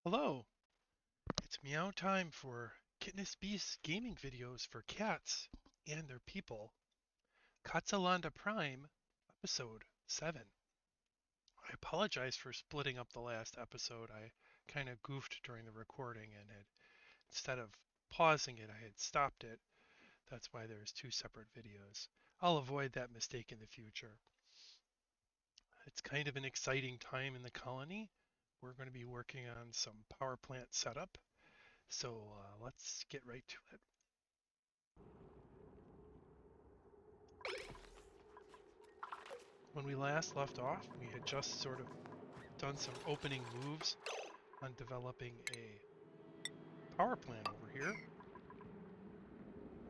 Hello, it's meow time for KittenousBeast gaming videos for cats and their people. KatzeLande Prime, episode 7. I apologize for splitting up the last episode. I kind of goofed during the recording and instead of pausing it, I had stopped it. That's why there's two separate videos. I'll avoid that mistake in the future. It's kind of an exciting time in the colony. We're going to be working on some power plant setup. So let's get right to it. When we last left off, we had just sort of done some opening moves on developing a power plant over here.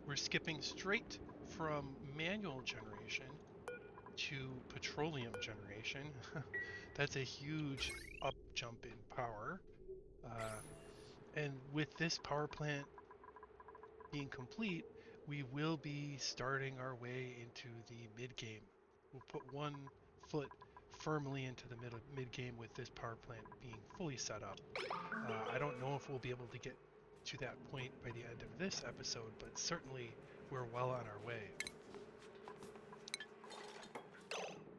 We're skipping straight from manual generation to petroleum generation. That's a huge up jump in power. Uh, and with this power plant being complete, we will be starting our way into the mid game. We'll put one foot firmly into the mid game with this power plant being fully set up. I don't know if we'll be able to get to that point by the end of this episode, but certainly we're well on our way.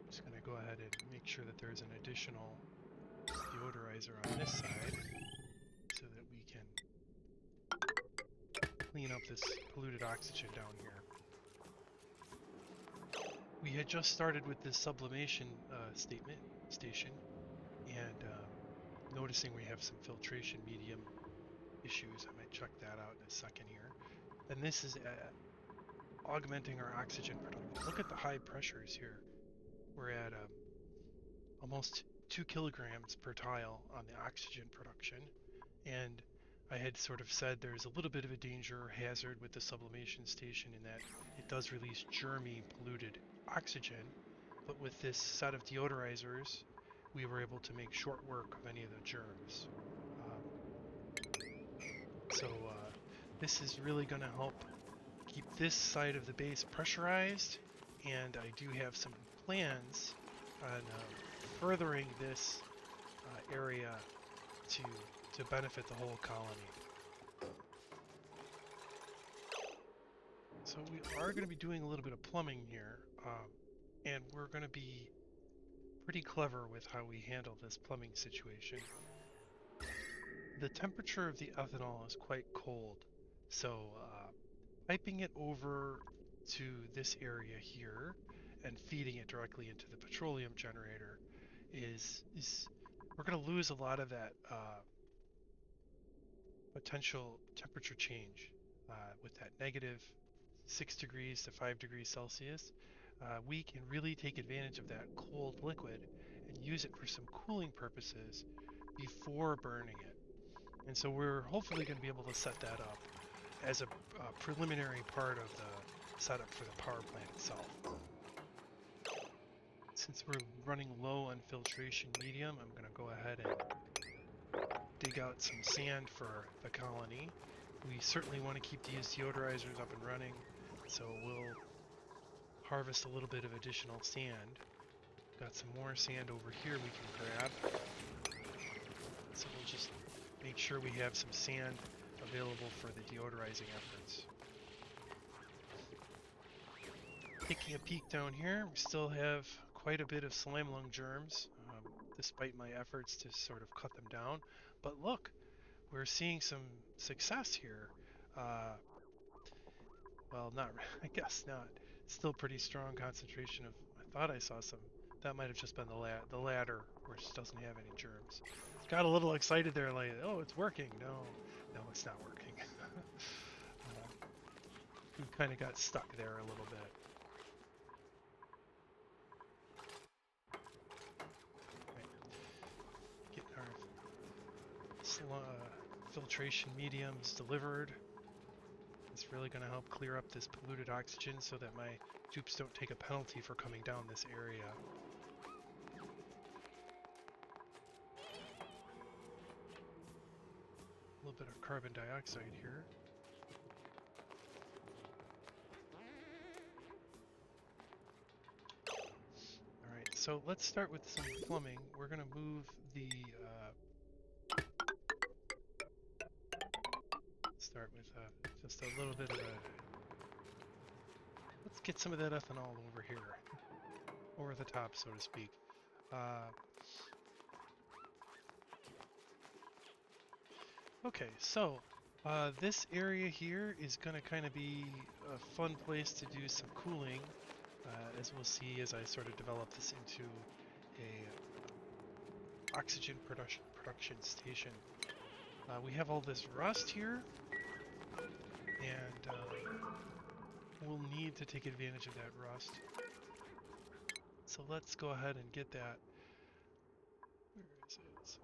Just going to go ahead and make sure that there's an additional deodorizer on this side so that we can clean up this polluted oxygen down here. We had just started with this sublimation station, and noticing we have some filtration medium issues. I might check that out in a second here. And this is augmenting our oxygen production. Look at the high pressures here. We're at almost 2 kilograms per tile on the oxygen production, and I had sort of said there's a little bit of a danger or hazard with the sublimation station in that it does release germy, polluted oxygen, but with this set of deodorizers, we were able to make short work of any of the germs. So this is really going to help keep this side of the base pressurized, and I do have some plans on furthering this area to benefit the whole colony. So we are going to be doing a little bit of plumbing here, and we're going to be pretty clever with how we handle this plumbing situation. The temperature of the ethanol is quite cold, so piping it over to this area here and feeding it directly into the petroleum generator is we're going to lose a lot of that potential temperature change with that negative 6 degrees to 5 degrees Celsius. We can really take advantage of that cold liquid and use it for some cooling purposes before burning it. And so we're hopefully going to be able to set that up as a preliminary part of the setup for the power plant itself. Since we're running low on filtration medium, I'm going to go ahead and dig out some sand for the colony. We certainly want to keep these deodorizers up and running, so we'll harvest a little bit of additional sand. Got some more sand over here we can grab. So we'll just make sure we have some sand available for the deodorizing efforts. Taking a peek down here, we still have quite a bit of slime lung germs, despite my efforts to sort of cut them down. But look, we're seeing some success here. Well, not, I guess not. Still pretty strong concentration of, I thought I saw some, that might have just been the ladder, which doesn't have any germs. Got a little excited there, like, oh, it's working. No, it's not working. We kind of got stuck there a little bit. Right. Getting our filtration mediums delivered. It's really going to help clear up this polluted oxygen so that my dupes don't take a penalty for coming down this area. A little bit of carbon dioxide here. Alright, so let's start with some plumbing. We're going to move the start with just a little bit of a... Let's get some of that ethanol over here. Over the top, so to speak. Okay, so this area here is going to kind of be a fun place to do some cooling, as we'll see as I sort of develop this into a oxygen production station. We have all this rust here, and we'll need to take advantage of that rust. So let's go ahead and get that. Where is it? It's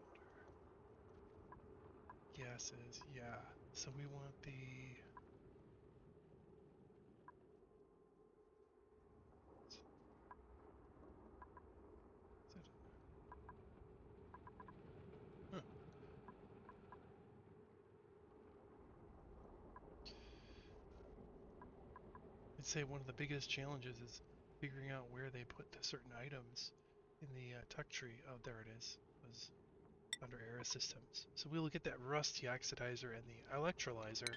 under gases, yeah. So we want the... Huh. I'd say one of the biggest challenges is figuring out where they put the certain items in the tech tree. Oh, there it is. It was under air systems. So we'll get that rusty oxidizer and the electrolyzer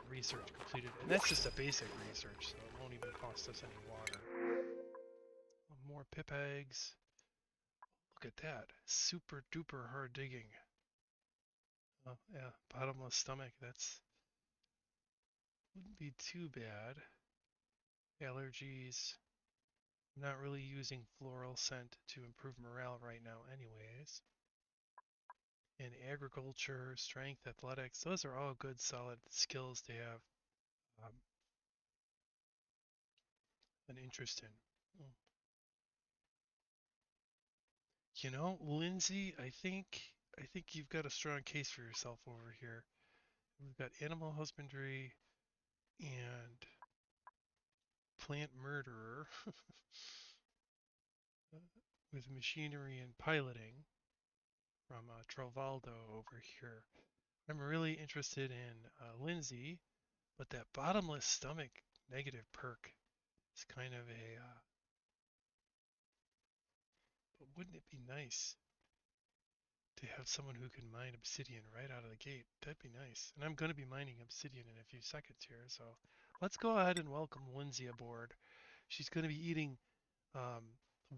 research completed. And that's just a basic research, so it won't even cost us any water. More pip eggs. Look at that. Super duper hard digging. Oh, yeah, bottomless stomach. That's... wouldn't be too bad. Allergies. I'm not really using floral scent to improve morale right now anyways. In agriculture, strength, athletics, those are all good solid skills to have an interest in. You know, Lindsay, I think you've got a strong case for yourself over here. We've got animal husbandry and plant murderer with machinery and piloting from Trovaldo over here. I'm really interested in Lindsay, but that bottomless stomach negative perk is kind of a... but wouldn't it be nice to have someone who can mine obsidian right out of the gate? That'd be nice. And I'm going to be mining obsidian in a few seconds here, so let's go ahead and welcome Lindsay aboard. She's going to be eating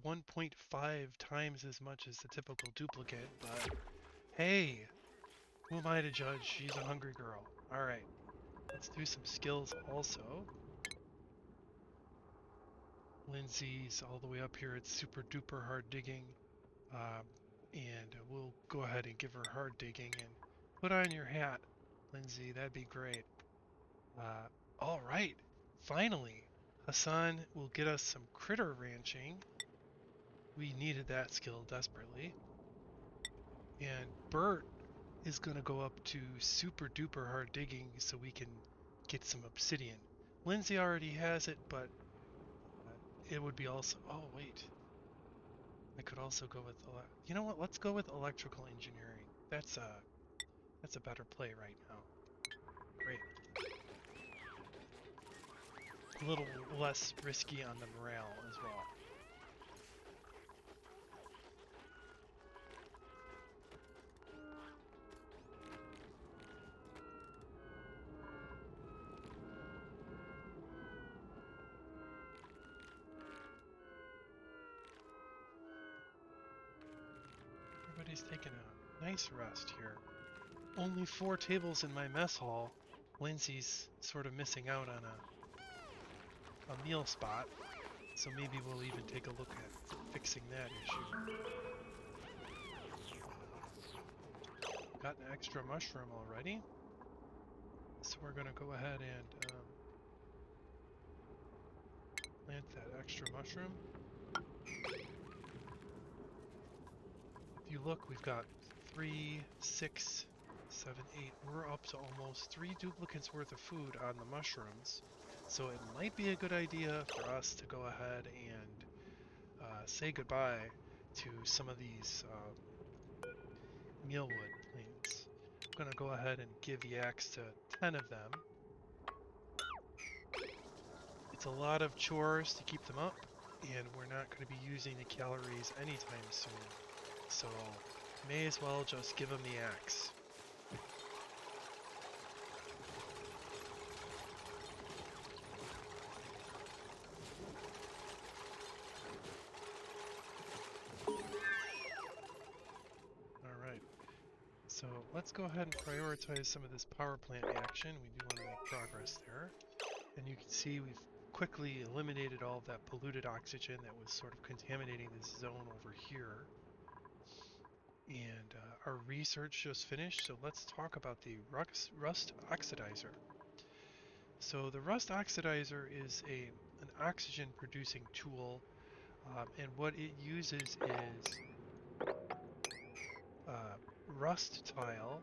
1.5 times as much as the typical duplicate, but hey, who am I to judge? She's a hungry girl. Alright, let's do some skills also. Lindsay's all the way up here at super duper hard digging. And we'll go ahead and give her hard digging and put on your hat, Lindsay. That'd be great. All right, finally, Hassan will get us some critter ranching. We needed that skill desperately. And Bert is going to go up to super duper hard digging so we can get some obsidian. Lindsay already has it, but it would be also... oh, wait. I could also go with... you know what? Let's go with electrical engineering. That's a better play right now. Great. A little less risky on the morale as well. Everybody's taking a nice rest here. Only 4 tables in my mess hall. Lindsay's sort of missing out on a meal spot, so maybe we'll even take a look at fixing that issue. Got an extra mushroom already, so we're going to go ahead and plant that extra mushroom. If you look, we've got 3, 6, 7, 8. We're up to almost 3 duplicates worth of food on the mushrooms. So it might be a good idea for us to go ahead and say goodbye to some of these mealwood plants. I'm going to go ahead and give the axe to 10 of them. It's a lot of chores to keep them up, and we're not going to be using the calories anytime soon. So may as well just give them the axe. let's go ahead and prioritize some of this power plant action. We do want to make progress there. And you can see we've quickly eliminated all of that polluted oxygen that was sort of contaminating this zone over here. And our research just finished, so let's talk about the rust oxidizer. So the rust oxidizer is an oxygen producing tool, and what it uses is rust tile.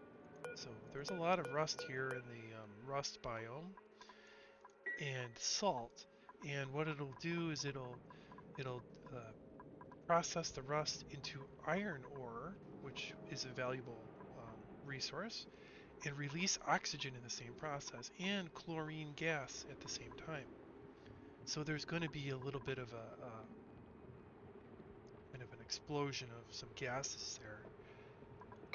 So there's a lot of rust here in the rust biome, and salt. And what it'll do is it'll process the rust into iron ore, which is a valuable resource, and release oxygen in the same process and chlorine gas at the same time. So there's going to be a little bit of a kind of an explosion of some gases there,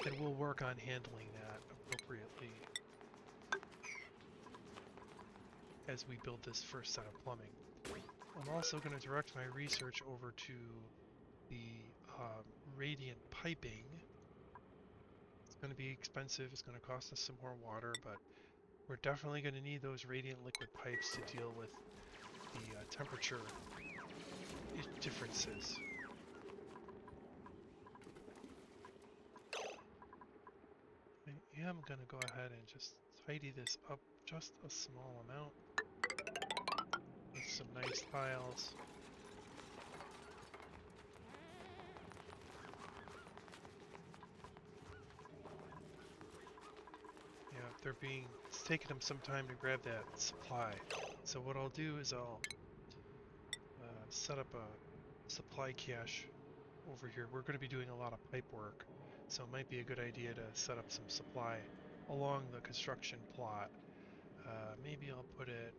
and we'll work on handling that appropriately as we build this first set of plumbing. I'm also going to direct my research over to the radiant piping. It's going to be expensive, it's going to cost us some more water, but we're definitely going to need those radiant liquid pipes to deal with the temperature differences. I am going to go ahead and just tidy this up just a small amount with some nice tiles. Yeah, it's taking them some time to grab that supply. So what I'll do is I'll set up a supply cache over here. We're going to be doing a lot of pipe work, so it might be a good idea to set up some supply along the construction plot. Maybe I'll put it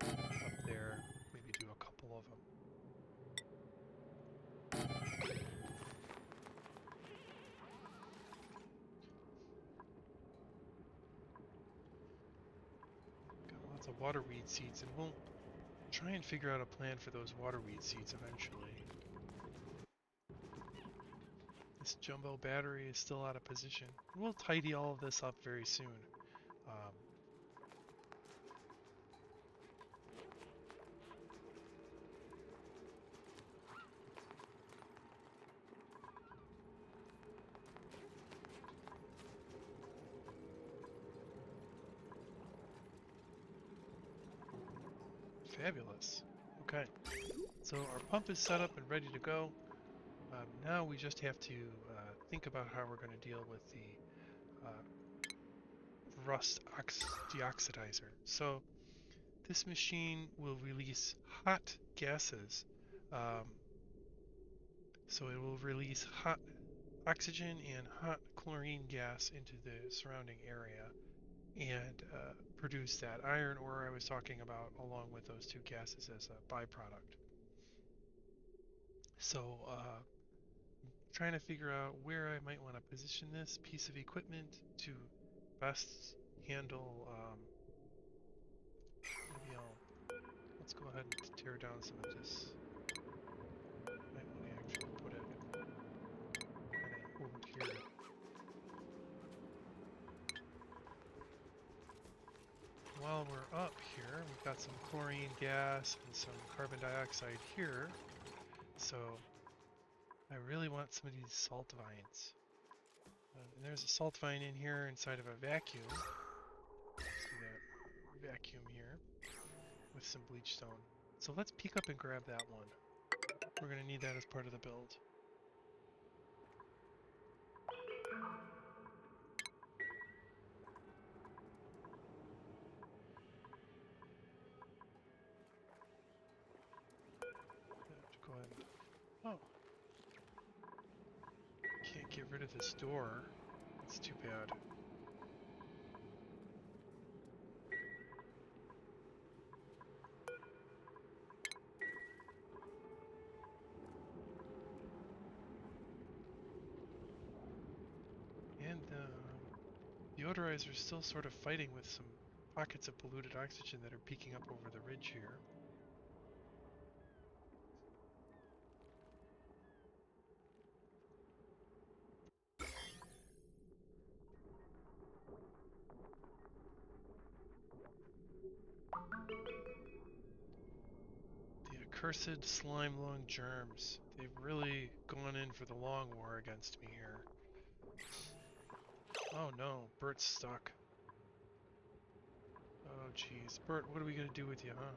up there, maybe do a couple of them. Got lots of water weed seeds, and we'll try and figure out a plan for those water weed seeds eventually. This jumbo battery is still out of position. We'll tidy all of this up very soon. Fabulous. Okay, so our pump is set up and ready to go. Now we just have to think about how we're going to deal with the rust deoxidizer. So this machine will release hot gases. So it will release hot oxygen and hot chlorine gas into the surrounding area and produce that iron ore I was talking about along with those two gases as a byproduct. So trying to figure out where I might want to position this piece of equipment to best handle. Maybe let's go ahead and tear down some of this. Might want to actually put it kind of over here. While we're up here, we've got some chlorine gas and some carbon dioxide here. So I really want some of these salt vines. And there's a salt vine in here inside of a vacuum. See that vacuum here with some bleach stone. So let's peek up and grab that one. We're going to need that as part of the build. Go ahead. Oh. Can't get rid of this door. That's too bad. And the odorizer is still sort of fighting with some pockets of polluted oxygen that are peeking up over the ridge here. cursed slime lung germs. They've really gone in for the long war against me here. Oh no, Bert's stuck. Oh jeez. Bert, what are we gonna do with you, huh?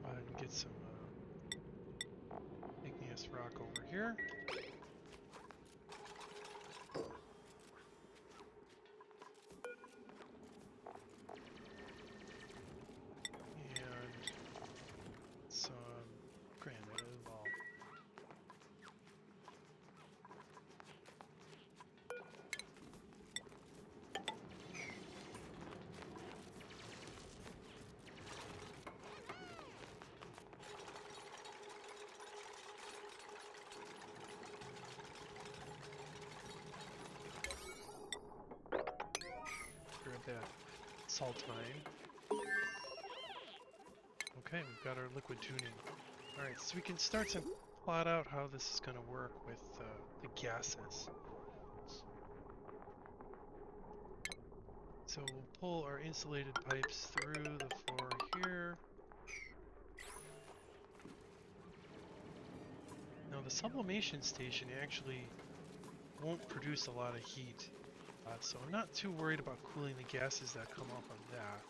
Go ahead and get some igneous rock over here. And some granite as well. Grab that salt mine. Okay, we've got our liquid tuning. Alright, so we can start to plot out how this is going to work with the gases. So we'll pull our insulated pipes through the floor here. Now the sublimation station actually won't produce a lot of heat, so I'm not too worried about cooling the gases that come off of that.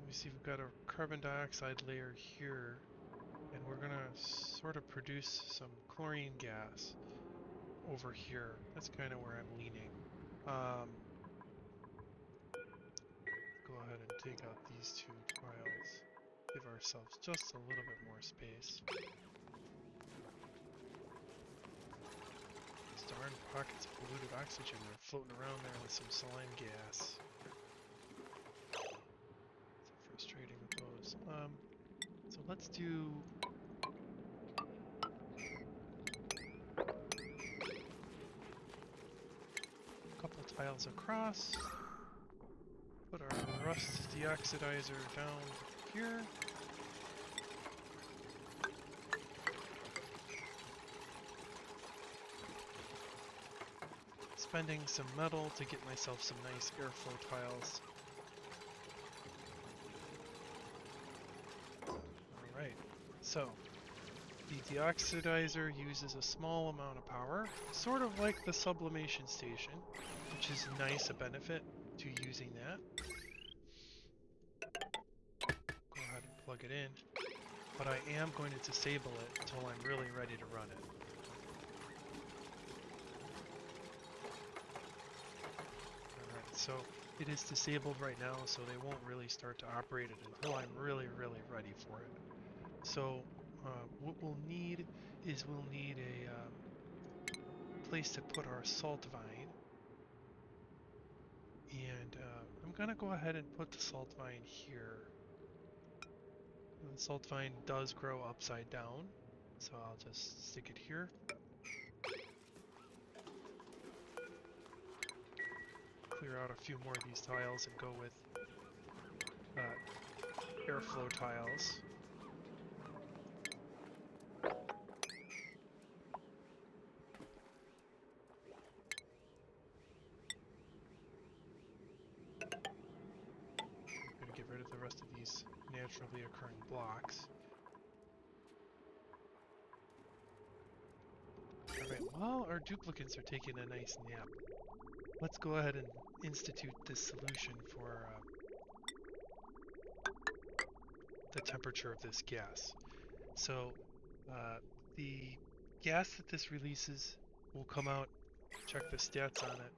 We see we've got a carbon dioxide layer here, and we're gonna sort of produce some chlorine gas over here. That's kind of where I'm leaning. Go ahead and take out these two tiles. Give ourselves just a little bit more space. These darn pockets of polluted oxygen are floating around there with some slime gas. It's frustrating with those. So let's do a couple tiles across. Put our rust deoxidizer down here. Spending some metal to get myself some nice airflow tiles. Alright, so the deoxidizer uses a small amount of power, sort of like the sublimation station, which is nice, a benefit to using that. Go ahead and plug it in, but I am going to disable it until I'm really ready to run it. Alright, so it is disabled right now, so they won't really start to operate it until I'm really ready for it. So what we'll need is a place to put our salt vine. And I'm going to go ahead and put the salt vine here. The salt vine does grow upside down, so I'll just stick it here. Clear out a few more of these tiles and go with airflow tiles. I'm going to get rid of the rest of these naturally occurring blocks. Alright, while our duplicates are taking a nice nap, let's go ahead and institute this solution for the temperature of this gas. So the gas that this releases will come out, check the stats on it.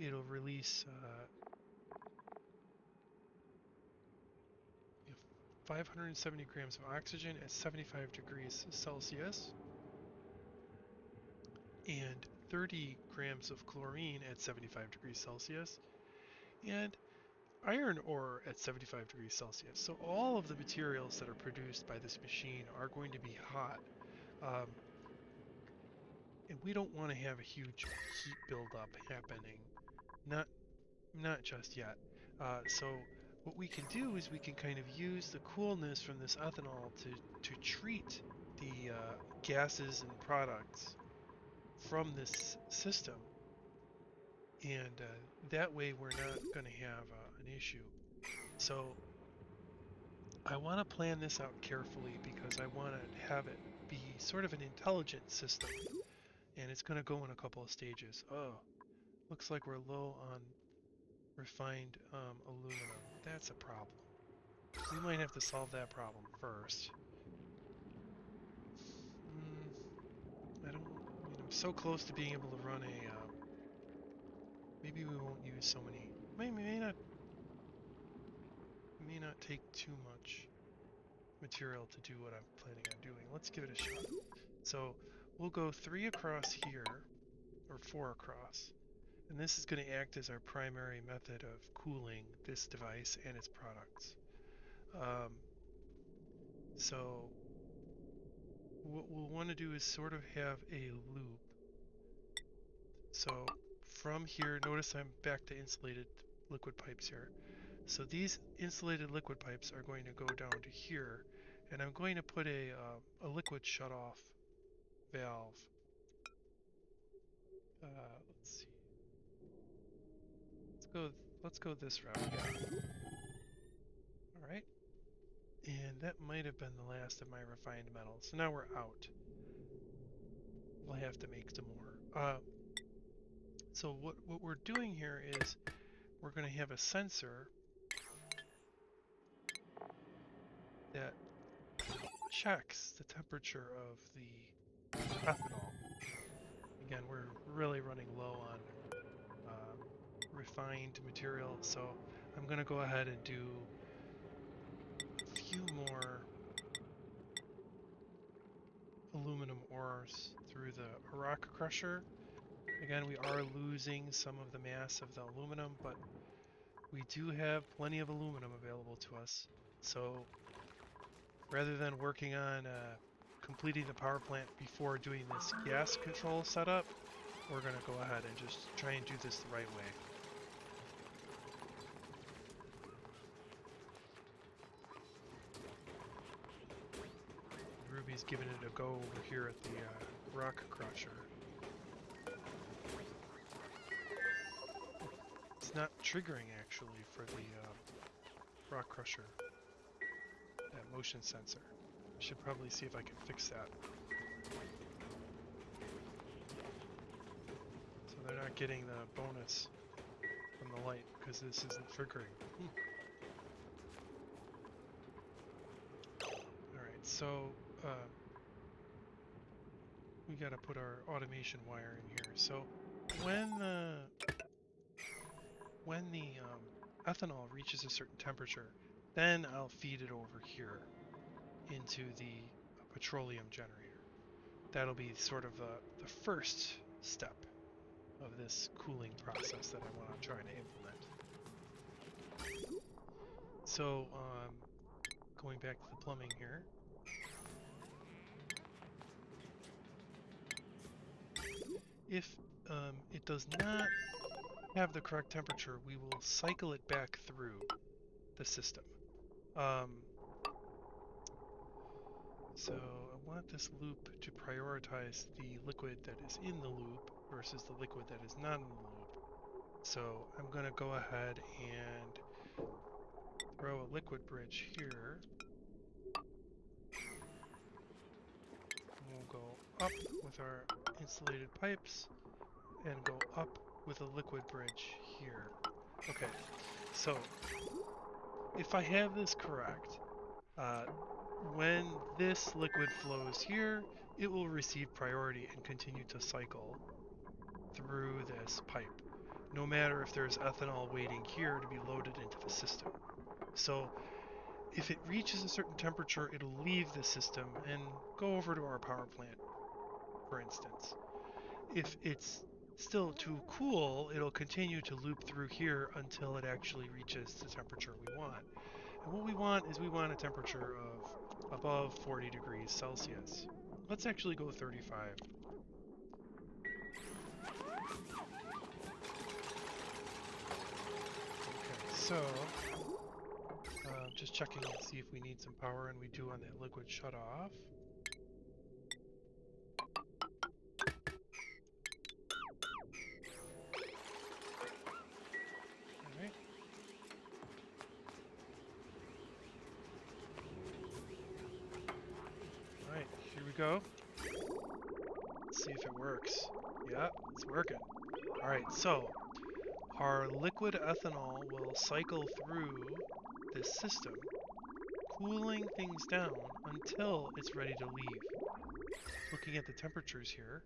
It'll release 570 grams of oxygen at 75 degrees Celsius and 30 grams of chlorine at 75 degrees Celsius and iron ore at 75 degrees Celsius. So all of the materials that are produced by this machine are going to be hot. And we don't want to have a huge heat buildup happening. Not just yet. So what we can do is we can kind of use the coolness from this ethanol to treat the gases and products from this system, and that way we're not going to have an issue. So I want to plan this out carefully because I want to have it be sort of an intelligent system, and it's going to go in a couple of stages. Oh, looks like we're low on refined aluminum. That's a problem. We might have to solve that problem first. I don't. I mean, I'm so close to being able to run a. Maybe we won't use so many. May not. May not take too much material to do what I'm planning on doing. Let's give it a shot. So we'll go 3 across here, or 4 across, and this is going to act as our primary method of cooling this device and its products. So what we'll want to do is sort of have a loop. So from here, notice I'm back to insulated liquid pipes here. So these insulated liquid pipes are going to go down to here, and I'm going to put a liquid shutoff valve. Let's see. Let's go this route. Yeah. All right. And that might have been the last of my refined metal. So now we're out. We'll have to make some more. So what we're doing here is we're going to have a sensor that checks the temperature of the ethanol. Again, we're really running low on refined material, so I'm going to go ahead and do a few more aluminum ores through the rock crusher. Again, we are losing some of the mass of the aluminum, but we do have plenty of aluminum available to us. So rather than working on completing the power plant before doing this gas control setup, we're going to go ahead and just try and do this the right way. Ruby's giving it a go over here at the rock crusher. It's not triggering actually for the rock crusher, that motion sensor. Should probably see if I can fix that. So they're not getting the bonus from the light because this isn't triggering. Alright, so we gotta put our automation wire in here. So when the ethanol reaches a certain temperature, then I'll feed it over here into the petroleum generator. That'll be sort of the first step of this cooling process that I want to try to implement. So going back to the plumbing here. If it does not have the correct temperature, we will cycle it back through the system. So I want this loop to prioritize the liquid that is in the loop versus the liquid that is not in the loop. So I'm going to go ahead and throw a liquid bridge here. We'll go up with our insulated pipes and go up with a liquid bridge here. Okay, so if I have this correct, when this liquid flows here, it will receive priority and continue to cycle through this pipe, no matter if there's ethanol waiting here to be loaded into the system. So if it reaches a certain temperature, it'll leave the system and go over to our power plant, for instance. If it's still too cool, it'll continue to loop through here until it actually reaches the temperature we want. And what we want is we want a temperature of above 40 degrees Celsius. Let's actually go 35. Okay, so Just checking and see if we need some power, and we do on that liquid shut-off. Alright. Alright, here we go. Let's see if it works. Yeah, it's working. Alright, so our liquid ethanol will cycle through this system, cooling things down until it's ready to leave. Looking at the temperatures here,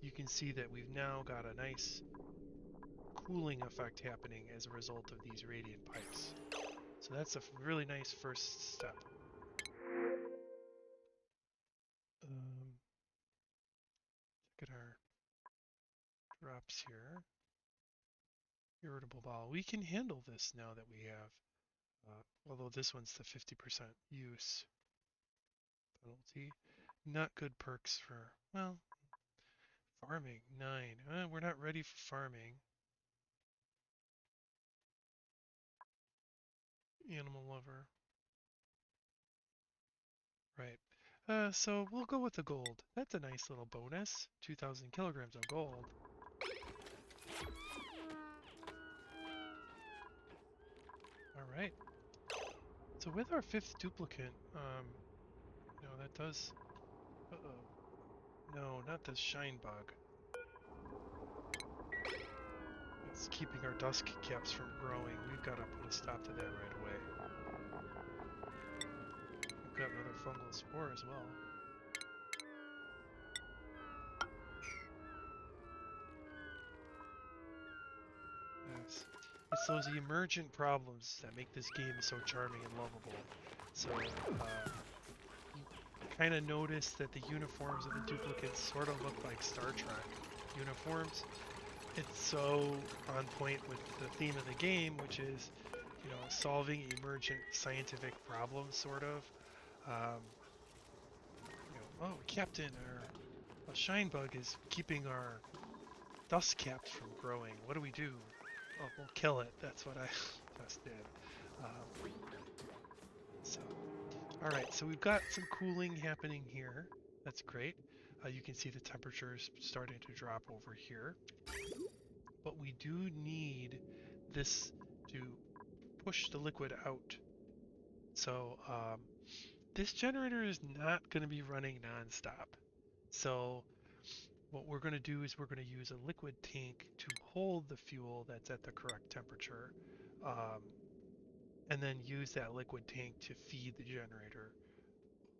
you can see that we've now got a nice cooling effect happening as a result of these radiant pipes. So that's a really nice first step. Look at our drops here. Irritable bowel. We can handle this now that we have, although this one's the 50% use penalty. Not good perks for, well, farming, 9. We're not ready for farming. Animal lover. Right. So we'll go with the gold. That's a nice little bonus. 2,000 kilograms of gold. Alright. So with our 5th duplicate, no, that does... Uh-oh. No, not the shine bug. It's keeping our dust caps from growing. We've got to put a stop to that right away. We've got another fungal spore as well. It's those emergent problems that make this game so charming and lovable. So, you kind of notice that the uniforms of the duplicates sort of look like Star Trek uniforms. It's so on point with the theme of the game, which is, you know, solving emergent scientific problems, sort of. You know, oh, Captain, a shine bug is keeping our dust caps from growing. What do we do? Oh, we'll kill it. That's what I just did. Alright, so we've got some cooling happening here. That's great. You can see the temperatures starting to drop over here. But we do need this to push the liquid out. So this generator is not going to be running non-stop. So what we're going to do is we're going to use a liquid tank to hold the fuel that's at the correct temperature, and then use that liquid tank to feed the generator.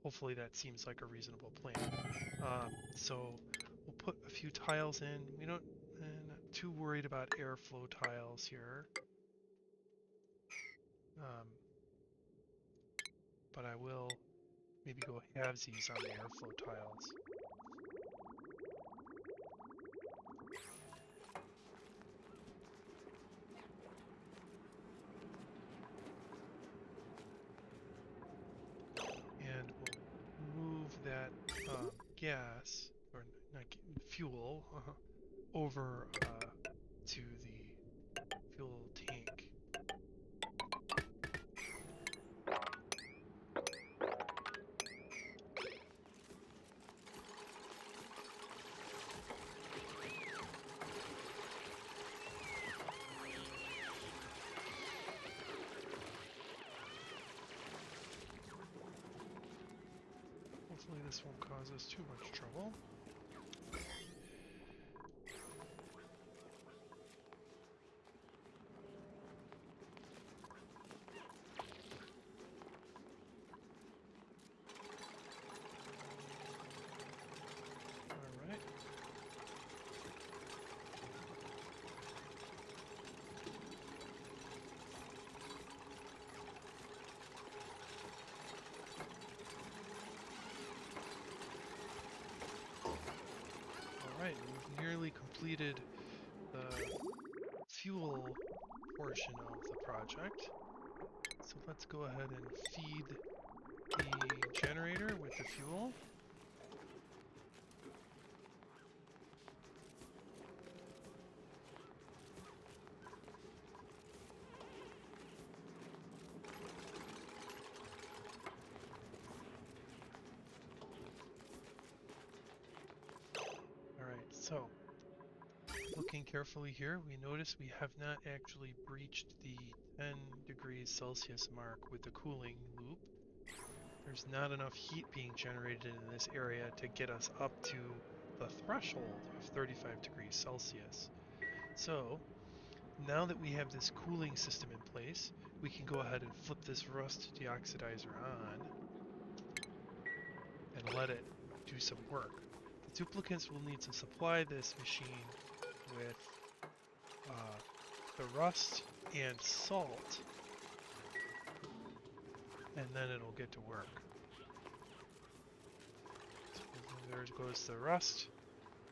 Hopefully that seems like a reasonable plan. So we'll put a few tiles in. We don't, not too worried about airflow tiles here. But I will maybe go halvesies on the airflow tiles. And we'll move that gas, or not fuel, over to the fuel tank. Hopefully this won't cause us too much trouble. Alright. Alright, we've nearly completed the fuel portion of the project. So let's go ahead and feed the generator with the fuel. So, looking carefully here, we notice we have not actually breached the 10 degrees Celsius mark with the cooling loop. There's not enough heat being generated in this area to get us up to the threshold of 35 degrees Celsius. So, now that we have this cooling system in place, we can go ahead and flip this rust deoxidizer on and let it do some work. The duplicants will need to supply this machine with the rust and salt, and then it'll get to work. So there goes the rust,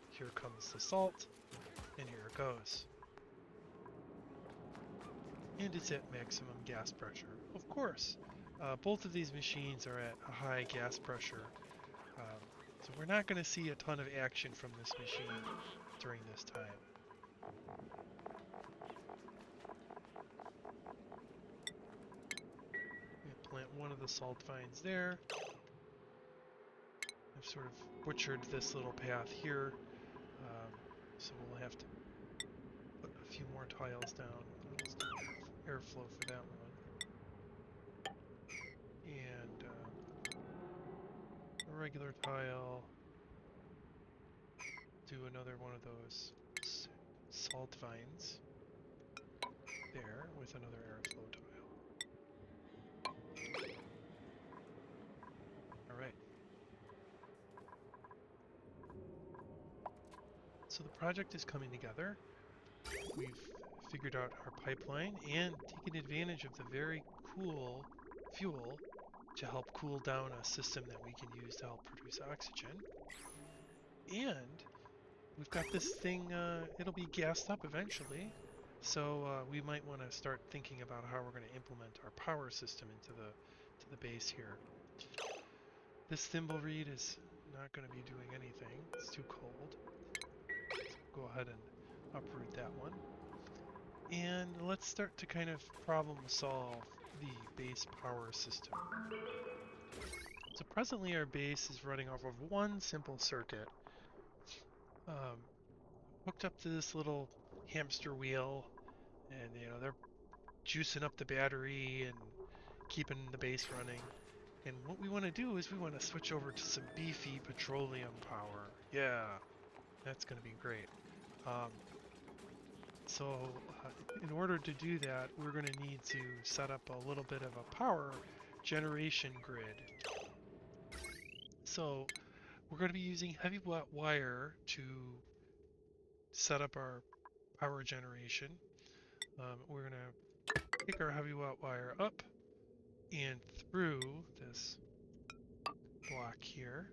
here comes the salt, and here it goes. And it's at maximum gas pressure. Of course, both of these machines are at a high gas pressure, so we're not going to see a ton of action from this machine during this time. Plant one of the salt vines there. I've sort of butchered this little path here, so we'll have to put a few more tiles down. Let's do airflow for that one. And a regular tile. Do another one of those salt vines there with another airflow tile. Alright. So the project is coming together. We've figured out our pipeline and taken advantage of the very cool fuel to help cool down a system that we can use to help produce oxygen. And we've got this thing, it'll be gassed up eventually, so we might want to start thinking about how we're going to implement our power system into the base here. This thimble reed is not going to be doing anything. It's too cold. So go ahead and uproot that one. And let's start to kind of problem solve the base power system. So presently our base is running off of one simple circuit, hooked up to this little hamster wheel, and they're juicing up the battery and keeping the base running. And what we want to do is we want to switch over to some beefy petroleum power. Yeah, that's going to be great. So in order to do that, we're going to need to set up a little bit of a power generation grid. So we're going to be using heavy wire to set up our power generation. We're going to take our heavy wire up and through this block here,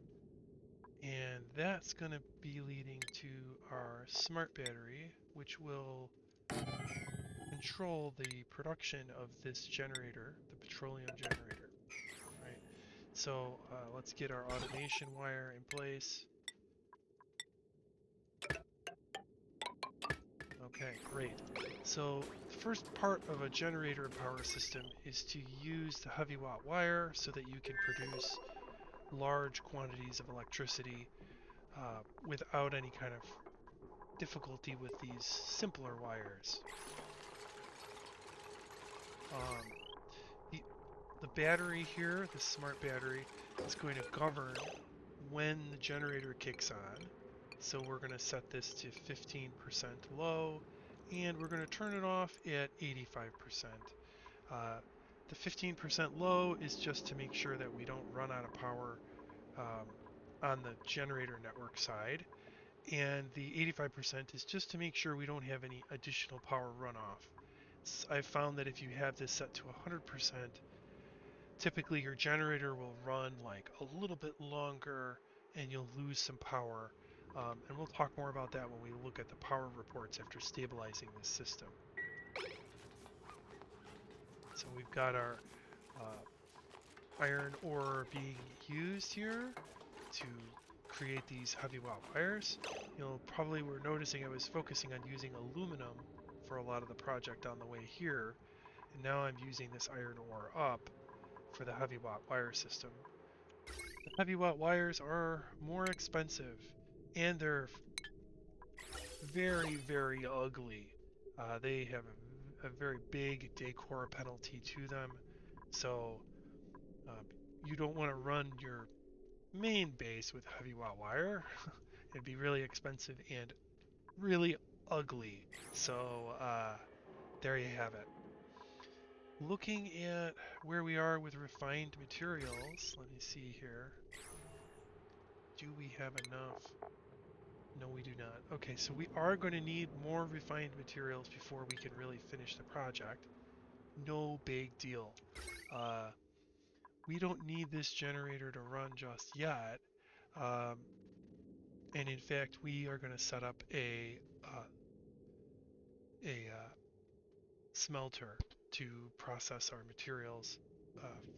and that's going to be leading to our smart battery, which will control the production of this generator, the petroleum generator. Right. So let's get our automation wire in place. Okay, great. So the first part of a generator power system is to use the heavy wire so that you can produce large quantities of electricity without any kind of difficulty with these simpler wires. The battery here, the smart battery, is going to govern when the generator kicks on. So we're going to set this to 15% low, and we're going to turn it off at 85%. The 15% low is just to make sure that we don't run out of power on the generator network side, and the 85% is just to make sure we don't have any additional power runoff. I've found that if you have this set to 100%, typically your generator will run like a little bit longer and you'll lose some power. And we'll talk more about that when we look at the power reports after stabilizing this system. So we've got our iron ore being used here to create these heavy wires. Probably were noticing I was focusing on using aluminum for a lot of the project on the way here, and now I'm using this iron ore up for the heavy wire system. The heavy wires are more expensive, and they're very, very ugly. They have a very big decor penalty to them, so you don't want to run your main base with heavy wire. It'd be really expensive and really ugly. So there you have it. Looking at where we are with refined materials, let me see here. Do we have enough? No, we do not. Okay, so we are going to need more refined materials before we can really finish the project. No big deal. We don't need this generator to run just yet. Um, and in fact, we are going to set up a smelter to process our materials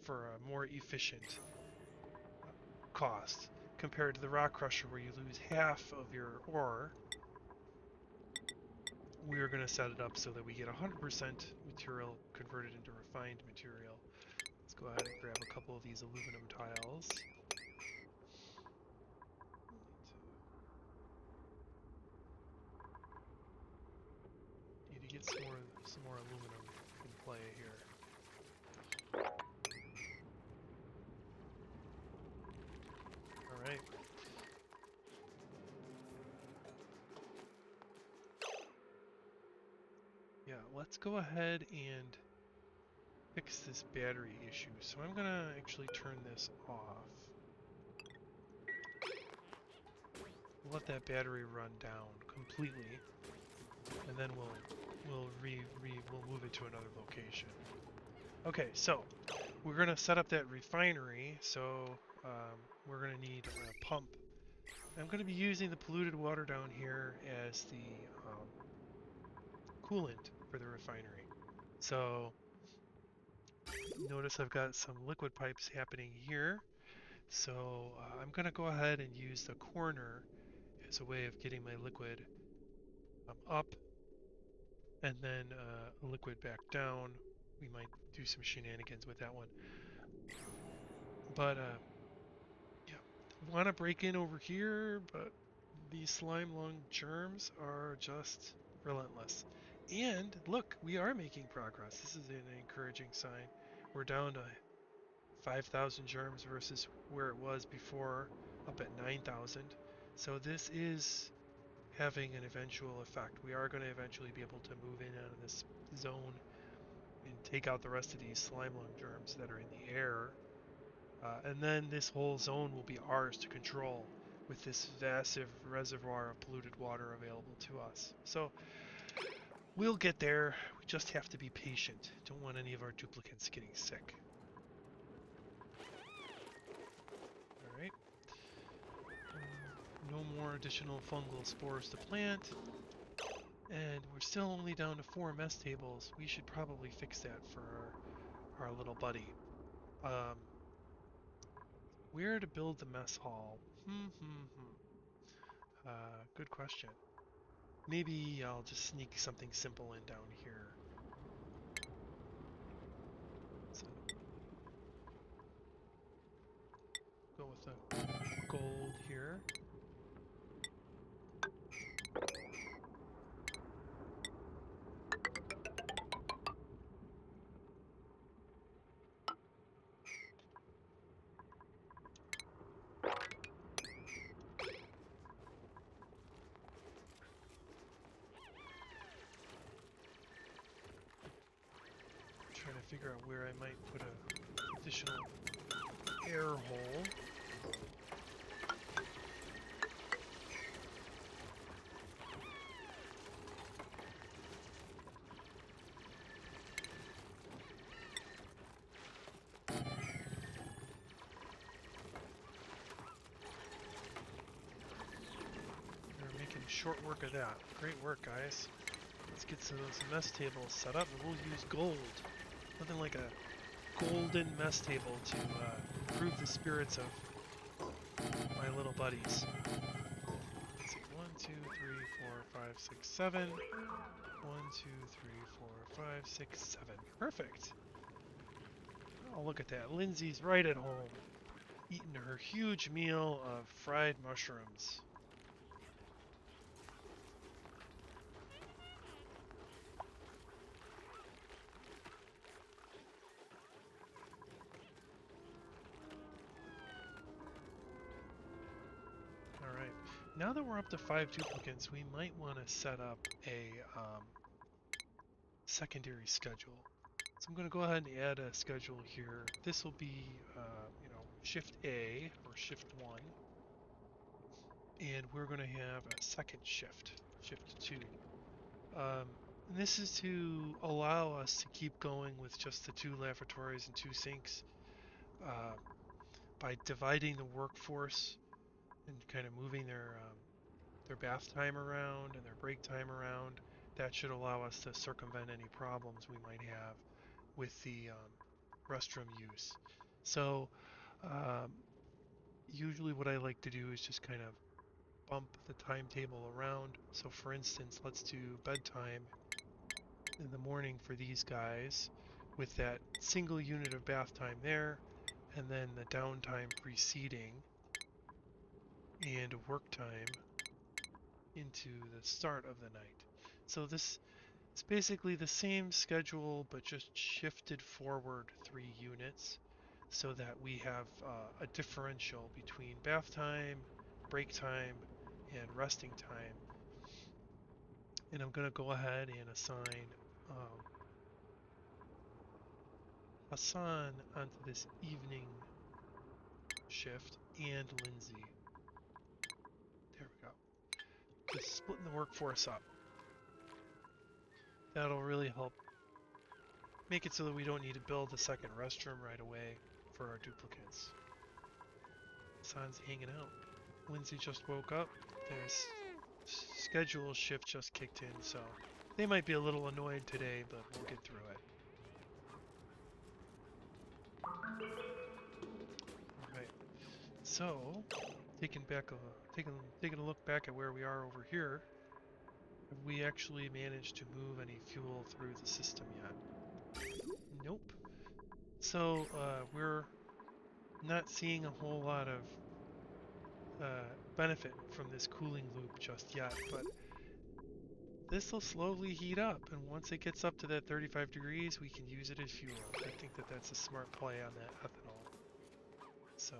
for a more efficient cost compared to the rock crusher where you lose half of your ore. We're going to set it up so that we get 100% material converted into refined material. Let's go ahead and grab a couple of these aluminum tiles. Need to get some more aluminum in play here. All right. Yeah, let's go ahead and fix this battery issue. So I'm gonna actually turn this off. Let that battery run down completely, and then we'll move it to another location. Okay, so we're gonna set up that refinery. So we're gonna need a pump. I'm gonna be using the polluted water down here as the coolant for the refinery. So notice I've got some liquid pipes happening here. So I'm going to go ahead and use the corner as a way of getting my liquid up and then liquid back down. We might do some shenanigans with that one. But yeah, want to break in over here, but these slime lung germs are just relentless. And look, we are making progress. This is an encouraging sign. We're down to 5,000 germs versus where it was before, up at 9,000. So this is having an eventual effect. We are going to eventually be able to move in out of this zone and take out the rest of these slime lung germs that are in the air. And then this whole zone will be ours to control with this massive reservoir of polluted water available to us. So we'll get there. We just have to be patient. Don't want any of our duplicates getting sick. Alright. No more additional fungal spores to plant. And we're still only down to 4 mess tables. We should probably fix that for our little buddy. Where to build the mess hall? Good question. Maybe I'll just sneak something simple in down here. So, go with the gold here. Trying to figure out where I might put an additional air hole. We're making short work of that. Great work, guys. Let's get some of those mess tables set up, and we'll use gold. Nothing like a golden mess table to improve the spirits of my little buddies. Let's see, 1, 2, 3, 4, 5, 6, 7. 1, 2, 3, 4, 5, 6, 7. Perfect. Oh, look at that. Lindsay's right at home, eating her huge meal of fried mushrooms. Now that we're up to 5 duplicates, we might want to set up a secondary schedule. So I'm going to go ahead and add a schedule here. This will be, Shift A or Shift 1. And we're going to have a second shift, Shift 2. And this is to allow us to keep going with just the 2 lavatories and 2 sinks by dividing the workforce and kind of moving their bath time around and their break time around. That should allow us to circumvent any problems we might have with the restroom use. So usually what I like to do is just kind of bump the timetable around. So for instance, let's do bedtime in the morning for these guys with that single unit of bath time there, and then the downtime preceding and work time into the start of the night. So this is basically the same schedule but just shifted forward 3 units so that we have a differential between bath time, break time, and resting time. And I'm going to go ahead and assign Hassan onto this evening shift and Lindsay. There we go. Just splitting the workforce up. That'll really help make it so that we don't need to build a second restroom right away for our duplicates. Hassan's hanging out. Lindsay just woke up. There's schedule shift just kicked in, so they might be a little annoyed today, but we'll get through it. Alright, so taking a look back at where we are over here, have we actually managed to move any fuel through the system yet? Nope. So we're not seeing a whole lot of benefit from this cooling loop just yet, but this will slowly heat up, and once it gets up to that 35 degrees, we can use it as fuel. I think that that's a smart play on that ethanol. So,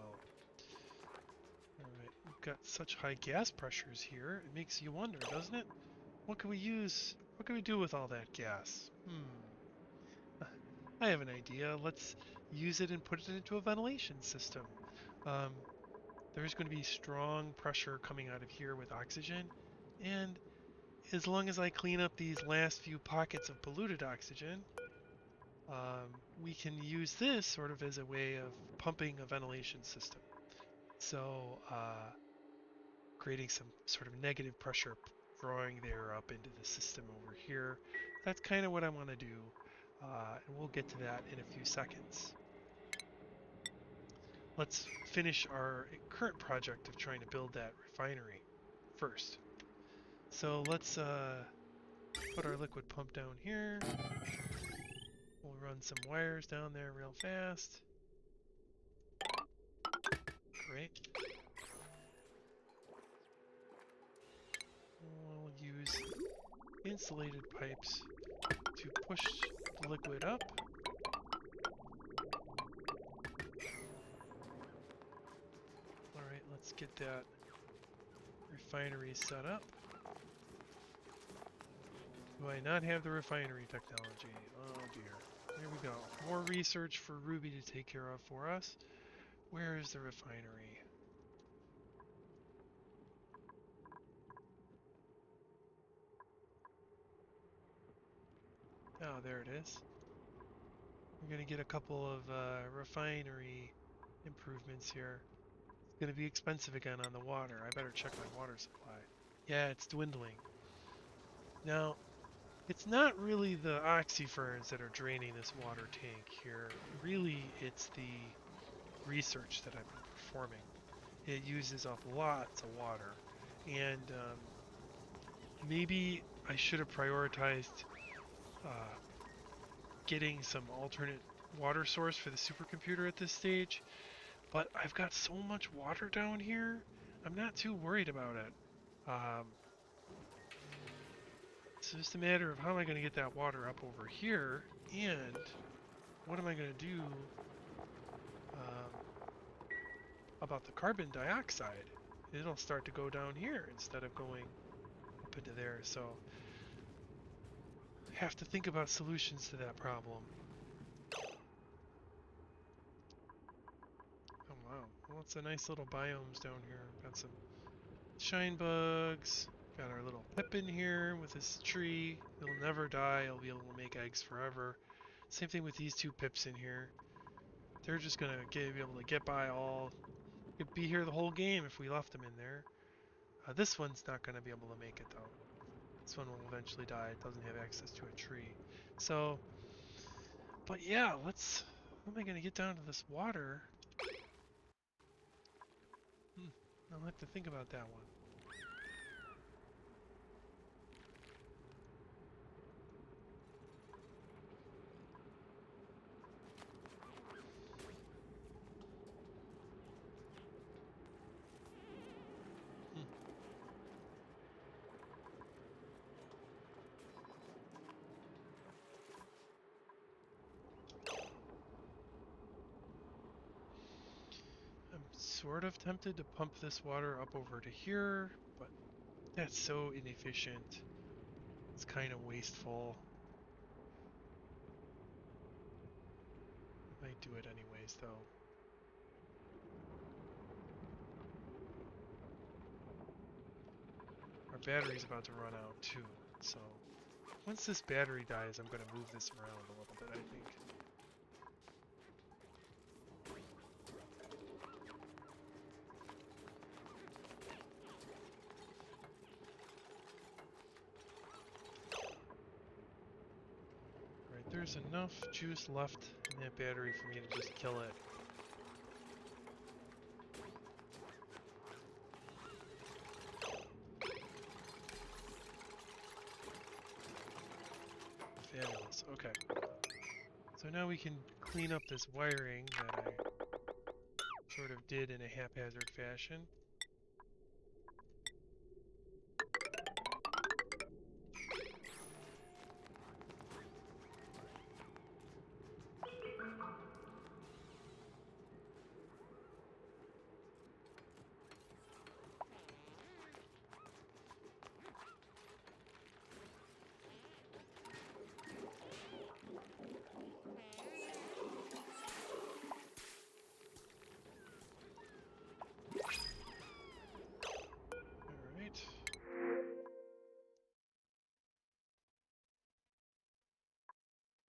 alright, we've got such high gas pressures here, it makes you wonder, doesn't it? What can we use? What can we do with all that gas? I have an idea. Let's use it and put it into a ventilation system. There's going to be strong pressure coming out of here with oxygen, and as long as I clean up these last few pockets of polluted oxygen, we can use this sort of as a way of pumping a ventilation system. So creating some sort of negative pressure, drawing the air up into the system over here. That's kind of what I want to do, and we'll get to that in a few seconds. Let's finish our current project of trying to build that refinery first. So let's put our liquid pump down here. We'll run some wires down there real fast. Great. We'll use insulated pipes to push the liquid up. Alright, let's get that refinery set up. Do I not have the refinery technology? Oh dear. Here we go. More research for Ruby to take care of for us. Where is the refinery? Oh, there it is. We're going to get a couple of refinery improvements here. It's going to be expensive again on the water. I better check my water supply. Yeah, it's dwindling. Now, it's not really the oxyferns that are draining this water tank here. Really, it's the research that I've been performing. It uses up lots of water. And maybe I should have prioritized getting some alternate water source for the supercomputer at this stage. But I've got so much water down here, I'm not too worried about it. It's just a matter of how am I going to get that water up over here, and what am I going to do about the carbon dioxide it'll start to go down here instead of going up into there. So have to think about solutions to that problem. Oh wow, lots of nice little biomes down here. Got some shine bugs. Got our little pip in here with this tree. It'll never die. It'll be able to make eggs forever. Same thing with these two pips in here. They're just gonna be able to get by all. Could be here the whole game if we left them in there. This one's not gonna be able to make it though. This one will eventually die. It doesn't have access to a tree. So, but yeah, let's. How am I gonna get down to this water? I'll have to think about that one. I'm sort of tempted to pump this water up over to here, but that's so inefficient. It's kind of wasteful. Might do it anyways, though. Our battery's about to run out, too. So, once this battery dies, I'm going to move this around a little bit, I think. Alright, there's enough juice left in that battery for me to just kill it. Fabulous. Okay. So now we can clean up this wiring that I sort of did in a haphazard fashion.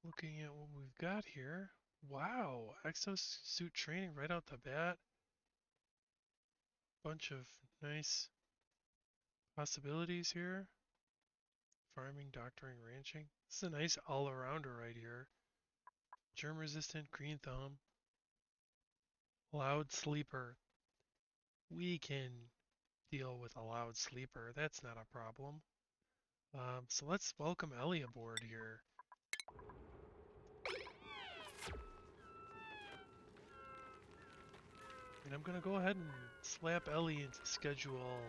Looking at what we've got here. Wow, exosuit training right out the bat. Bunch of nice possibilities here. Farming, doctoring, ranching. This is a nice all-arounder right here. Germ resistant, green thumb. Loud sleeper. We can deal with a loud sleeper. That's not a problem. So let's welcome Ellie aboard here. And I'm gonna go ahead and slap Ellie into schedule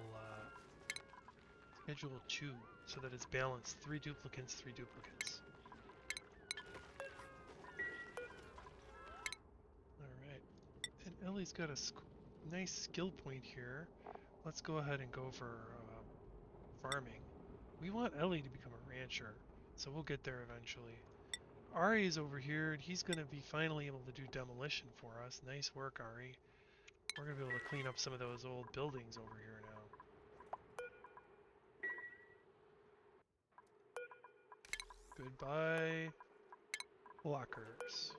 2 so that it's balanced. 3 duplicates, 3 duplicates. Alright. And Ellie's got a nice skill point here. Let's go ahead and go for farming. We want Ellie to become a rancher, so we'll get there eventually. Ari's over here, and he's going to be finally able to do demolition for us. Nice work, Ari. We're going to be able to clean up some of those old buildings over here now. Goodbye, blockers.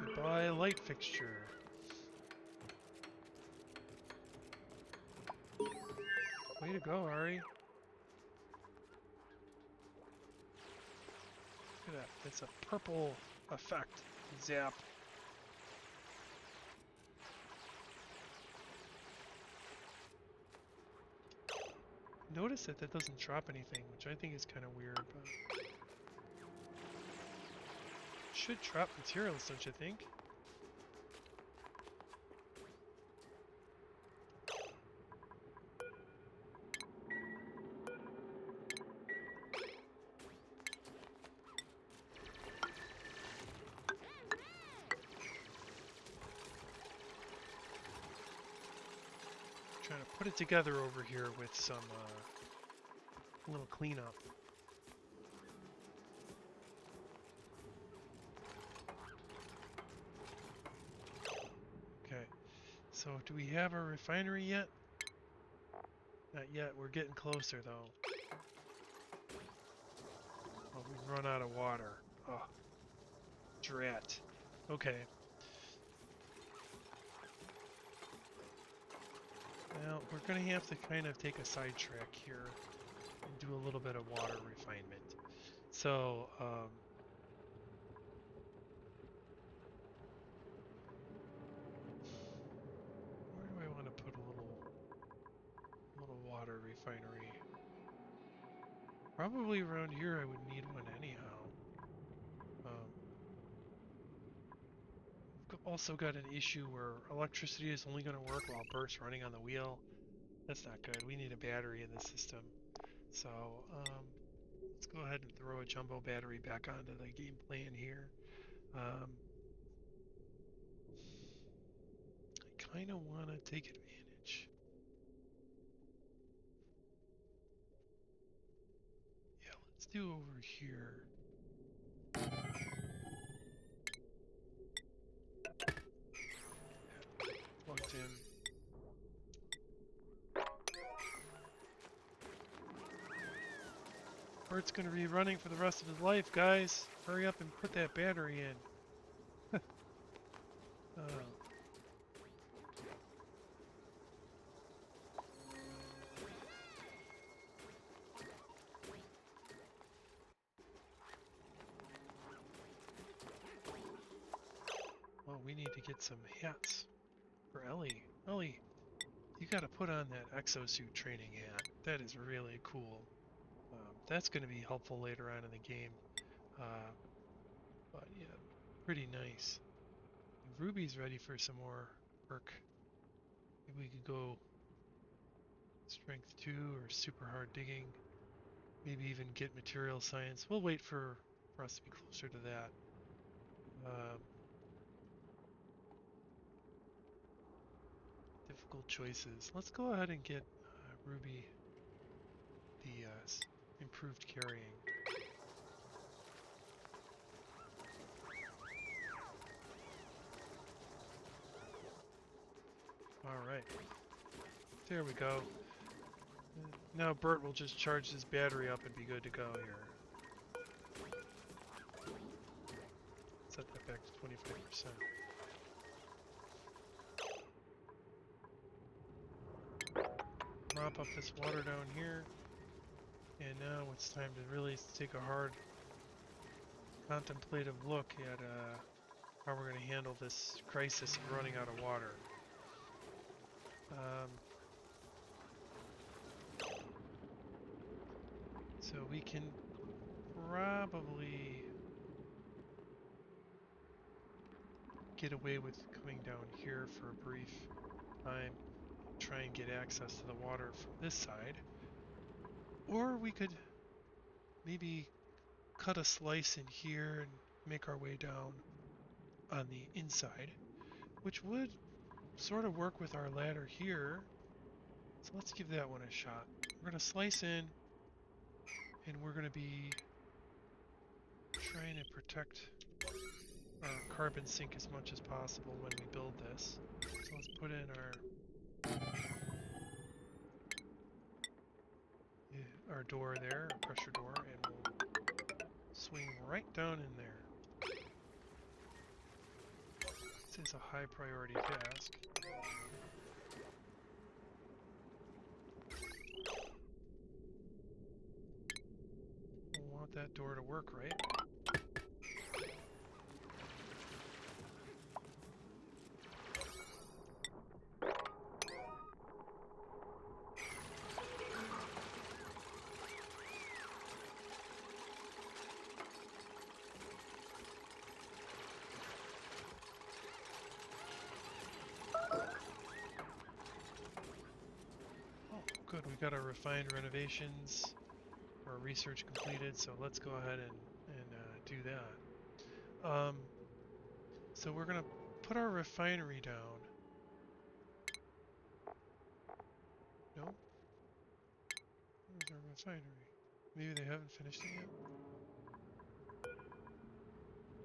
Goodbye, light fixture. Way to go, Ari. Look at that. It's a purple effect. Zap. Notice that that doesn't drop anything, which I think is kind of weird, but... should drop materials, don't you think? trying to put it together over here with some little cleanup. Okay, so do we have a refinery yet? Not yet. We're getting closer though. Oh, we've run out of water. Oh, drat. Okay. Well, we're going to have to kind of take a sidetrack here and do a little bit of water refinement. So, where do I want to put a little water refinery? Probably around here I would need one anyhow. We've also got an issue where electricity is only going to work while Bert's running on the wheel. That's not good. We need a battery in the system. So, let's go ahead and throw a jumbo battery back onto the game plan here. I kind of want to take advantage. Yeah, let's do over here. Plugged in. Bert's going to be running for the rest of his life, guys. Hurry up and put that battery in. Well, we need to get some hats for Ellie. Ellie, you got to put on that exosuit training hat. That is really cool. That's going to be helpful later on in the game. But yeah, pretty nice. Ruby's ready for some more work. Maybe we could go strength 2 or super hard digging. Maybe even get material science. We'll wait for us to be closer to that. Difficult choices. Let's go ahead and get Ruby the improved carrying. Alright. There we go. Now Bert will just charge his battery up and be good to go here. Set that back to 25%. Mop up this water down here. And now it's time to really take a hard contemplative look at how we're going to handle this crisis of running out of water. So we can probably get away with coming down here for a brief time, try and get access to the water from this side. Or we could maybe cut a slice in here and make our way down on the inside, which would sort of work with our ladder here. So let's give that one a shot. We're going to slice in, and we're going to be trying to protect our carbon sink as much as possible when we build this. So let's put in our door there, our pressure door, and we'll swing right down in there. This is a high priority task. We'll want that door to work, right? Good, we got our refined renovations, our research completed, so let's go ahead and do that. So we're going to put our refinery down. No? Where's our refinery? Maybe they haven't finished it yet?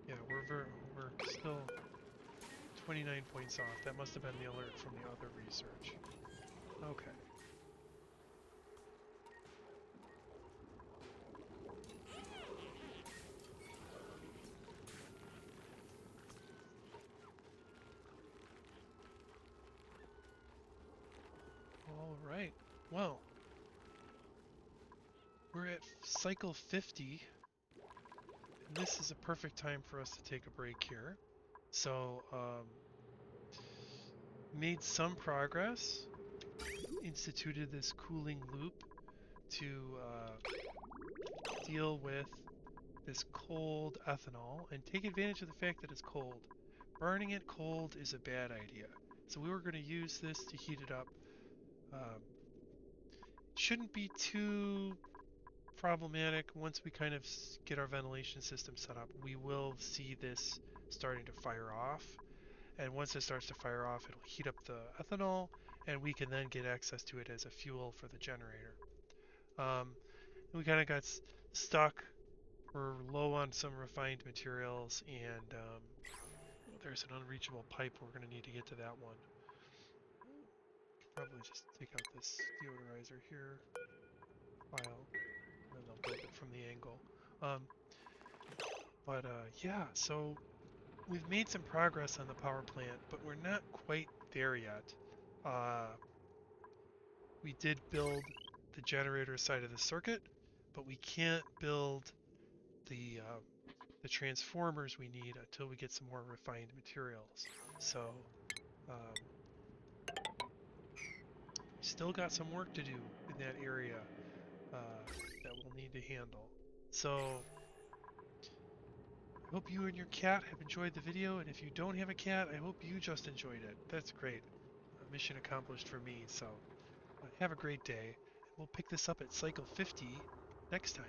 Yeah, we're still 29 points off. That must have been the alert from the other research. Okay. All right. Well, we're at cycle 50, and this is a perfect time for us to take a break here. So, made some progress, instituted this cooling loop to deal with this cold ethanol and take advantage of the fact that it's cold. Burning it cold is a bad idea. So we were going to use this to heat it up. Shouldn't be too problematic once we kind of get our ventilation system set up. We will see this starting to fire off. And once it starts to fire off, it'll heat up the ethanol, and we can then get access to it as a fuel for the generator. We kind of got stuck. We're low on some refined materials, and there's an unreachable pipe. We're going to need to get to that one. Probably just take out this deodorizer here, file, and then they'll build it from the angle. Yeah, so we've made some progress on the power plant, but we're not quite there yet. We did build the generator side of the circuit, but we can't build the transformers we need until we get some more refined materials. So still got some work to do in that area that we'll need to handle. So I hope you and your cat have enjoyed the video, and if you don't have a cat, I hope you just enjoyed it. That's great. Mission accomplished for me. So have a great day. We'll pick this up at cycle 50 next time.